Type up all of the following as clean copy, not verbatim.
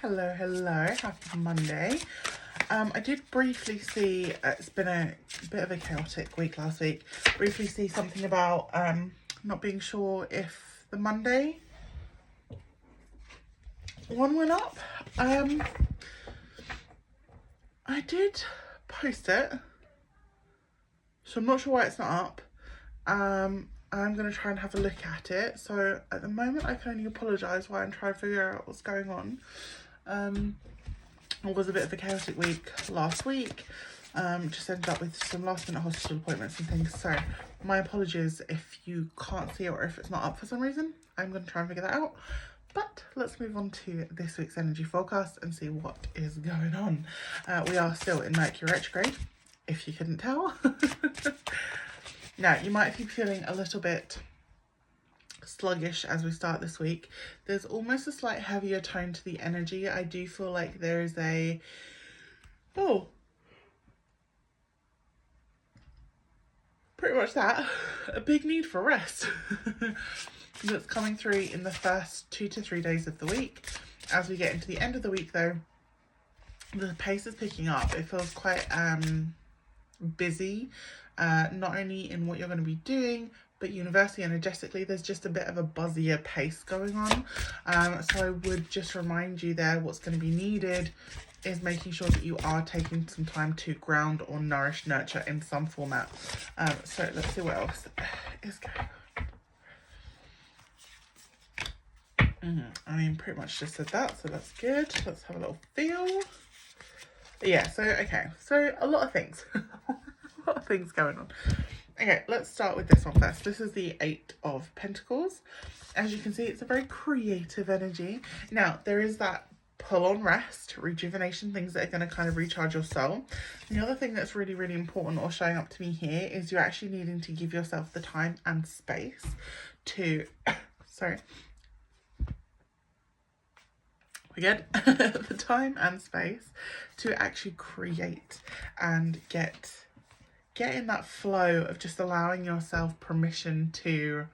Hello, happy Monday. I did briefly see, it's been a bit of a chaotic week last week, briefly see something about not being sure if the Monday one went up. I did post it, so I'm not sure why it's not up. I'm going to try and have a look at it. So at the moment I can only apologise while I'm trying to figure out what's going on. It was a bit of a chaotic week last week. Just ended up with some last minute hospital appointments and things. So my apologies if you can't see it or if it's not up for some reason. I'm going to try and figure that out. But let's move on to this week's energy forecast and see what is going on. We are still in Mercury retrograde, if you couldn't tell. Now, you might be feeling a little bit sluggish as we start this week. There's almost a slight heavier tone to the energy. I do feel like there is a pretty much that, a big need for rest that's coming through in the first 2 to 3 days of the week. As we get into the end of the week though, the pace is picking up. It feels quite busy, not only in what you're going to be doing, but universally energetically there's just a bit of a buzzier pace going on. So I would just remind you there, what's going to be needed is making sure that you are taking some time to ground or nourish, nurture in some format. So let's see what else is going on. I mean, pretty much just said that, so that's good. Let's have a little feel. Yeah, so okay, so a lot of things. A lot of things going on. Okay, let's start with this one first. This is the Eight of Pentacles. As you can see, it's a very creative energy. Now, there is that pull on rest, rejuvenation, things that are going to kind of recharge your soul. And the other thing that's really, really important or showing up to me here is you're actually needing to give yourself the time and space to, sorry. We're good. The time and space to actually create and get in that flow of just allowing yourself permission to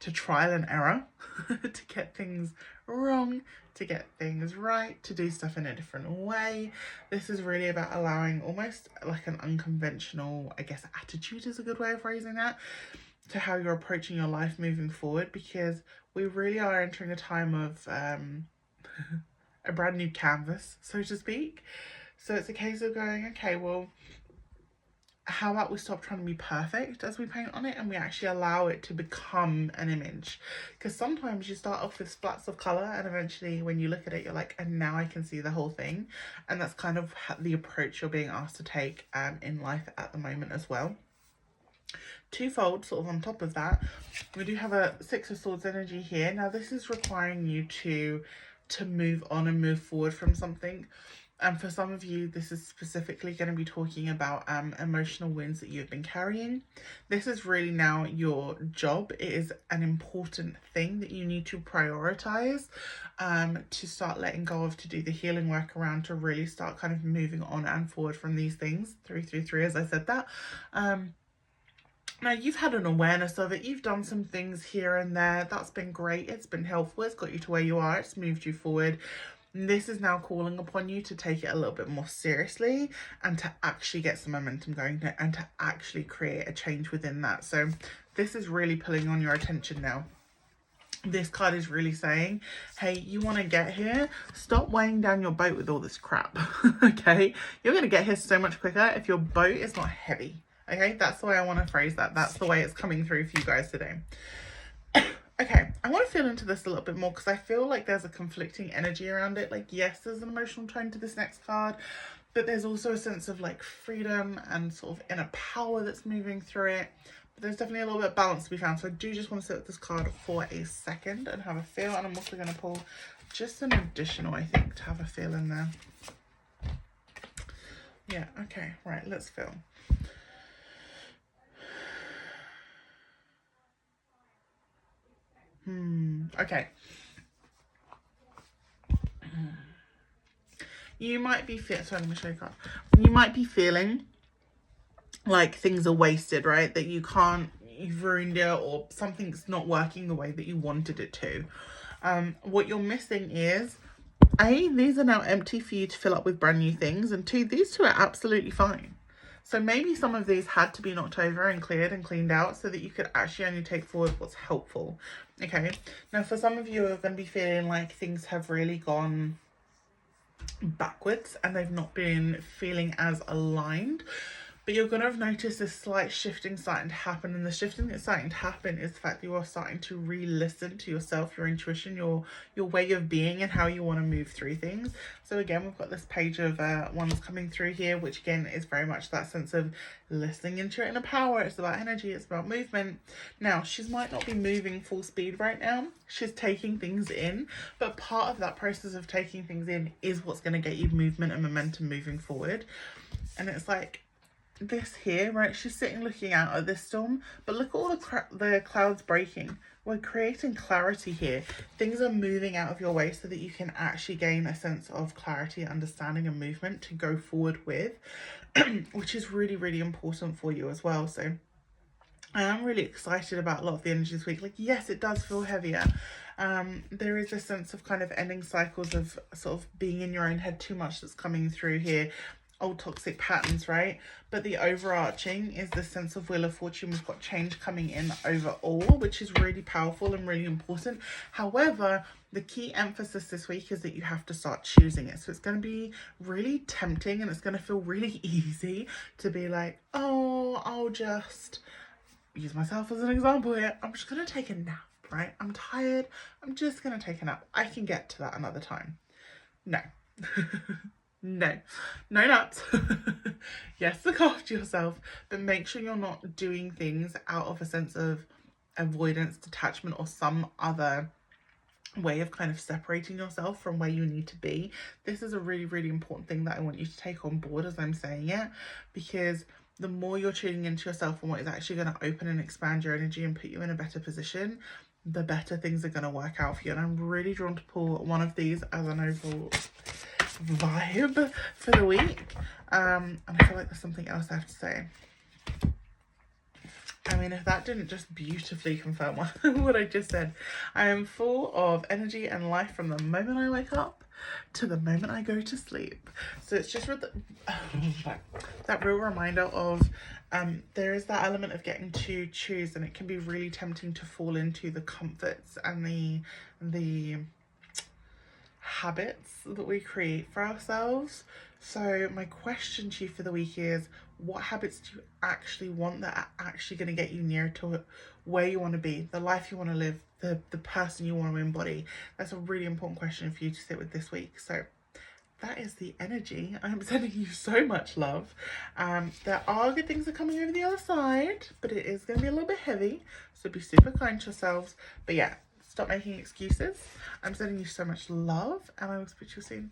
trial and error, to get things wrong, to get things right, to do stuff in a different way. This is really about allowing almost like an unconventional, I guess, attitude is a good way of phrasing that, to how you're approaching your life moving forward, because we really are entering a time of a brand new canvas, so to speak. So it's a case of going, okay, well, how about we stop trying to be perfect as we paint on it and we actually allow it to become an image? Because sometimes you start off with splats of colour and eventually when you look at it you're like, and now I can see the whole thing. And that's kind of the approach you're being asked to take in life at the moment as well. Twofold, sort of on top of that, we do have a Six of Swords energy here. Now this is requiring you to move on and move forward from something. And for some of you, this is specifically going to be talking about emotional wounds that you've been carrying. This is really now your job. It is an important thing that you need to prioritize, to start letting go of, to do the healing work around, to really start kind of moving on and forward from these things. 333, as I said that. Now, you've had an awareness of it. You've done some things here and there. That's been great. It's been helpful. It's got you to where you are. It's moved you forward. This is now calling upon you to take it a little bit more seriously and to actually get some momentum going and to actually create a change within that. So this is really pulling on your attention now. This card is really saying, hey, you want to get here? Stop weighing down your boat with all this crap. Okay? You're going to get here so much quicker if your boat is not heavy. Okay? That's the way I want to phrase that. That's the way it's coming through for you guys today. Okay, I want to feel into this a little bit more because I feel like there's a conflicting energy around it. Like, yes, there's an emotional tone to this next card, but there's also a sense of like freedom and sort of inner power that's moving through it. But there's definitely a little bit of balance to be found. So I do just want to sit with this card for a second and have a feel. And I'm also going to pull just an additional, I think, to have a feel in there. Yeah, okay, right, let's feel. Okay. You might be feeling, sorry, let me show you card. You might be feeling like things are wasted, right? That you can't, you've ruined it, or something's not working the way that you wanted it to. What you're missing is A, these are now empty for you to fill up with brand new things, and 2, these 2 are absolutely fine. So maybe some of these had to be knocked over and cleared and cleaned out so that you could actually only take forward what's helpful. Okay, now for some of you are going to be feeling like things have really gone backwards and they've not been feeling as aligned. But you're going to have noticed this slight shifting starting to happen, and the shifting that's starting to happen is the fact that you are starting to re-listen to yourself, your intuition, your way of being, and how you want to move through things. So again, we've got this page of wands coming through here, which again is very much that sense of listening into your inner power. It's about energy, it's about movement. Now, she might not be moving full speed right now. She's taking things in, but part of that process of taking things in is what's going to get you movement and momentum moving forward. And it's like, this here, right, she's sitting looking out at this storm, but look at all the clouds breaking. We're creating clarity here. Things are moving out of your way so that you can actually gain a sense of clarity, understanding, and movement to go forward with, which is really, really important for you as well. So I am really excited about a lot of the energy this week. Like, yes, it does feel heavier. There is a sense of kind of ending cycles of sort of being in your own head too much that's coming through here. Old toxic patterns, right? But the overarching is the sense of Wheel of Fortune. We've got change coming in overall, which is really powerful and really important. However, the key emphasis this week is that you have to start choosing it. So it's going to be really tempting and it's going to feel really easy to be like, oh, I'll just use myself as an example here. I'm just going to take a nap, right? I'm tired. I'm just going to take a nap. I can get to that another time. No. No naps. Yes, look after yourself, but make sure you're not doing things out of a sense of avoidance, detachment, or some other way of kind of separating yourself from where you need to be. This is a really, really important thing that I want you to take on board as I'm saying it, because the more you're tuning into yourself and what is actually going to open and expand your energy and put you in a better position, the better things are going to work out for you. And I'm really drawn to pull one of these as an overall vibe for the week, and I feel like there's something else I have to say. I mean, if that didn't just beautifully confirm what I just said. I am full of energy and life from the moment I wake up to the moment I go to sleep. So it's just that real reminder of there is that element of getting to choose, and it can be really tempting to fall into the comforts and the habits that we create for ourselves. So my question to you for the week is, what habits do you actually want that are actually going to get you near to where you want to be, the life you want to live, the person you want to embody? That's a really important question for you to sit with this week. So that is the energy. I'm sending you so much love. There are good things that are coming over the other side, but it is going to be a little bit heavy, so be super kind to yourselves. But yeah, stop making excuses. I'm sending you so much love, and I will speak to you soon.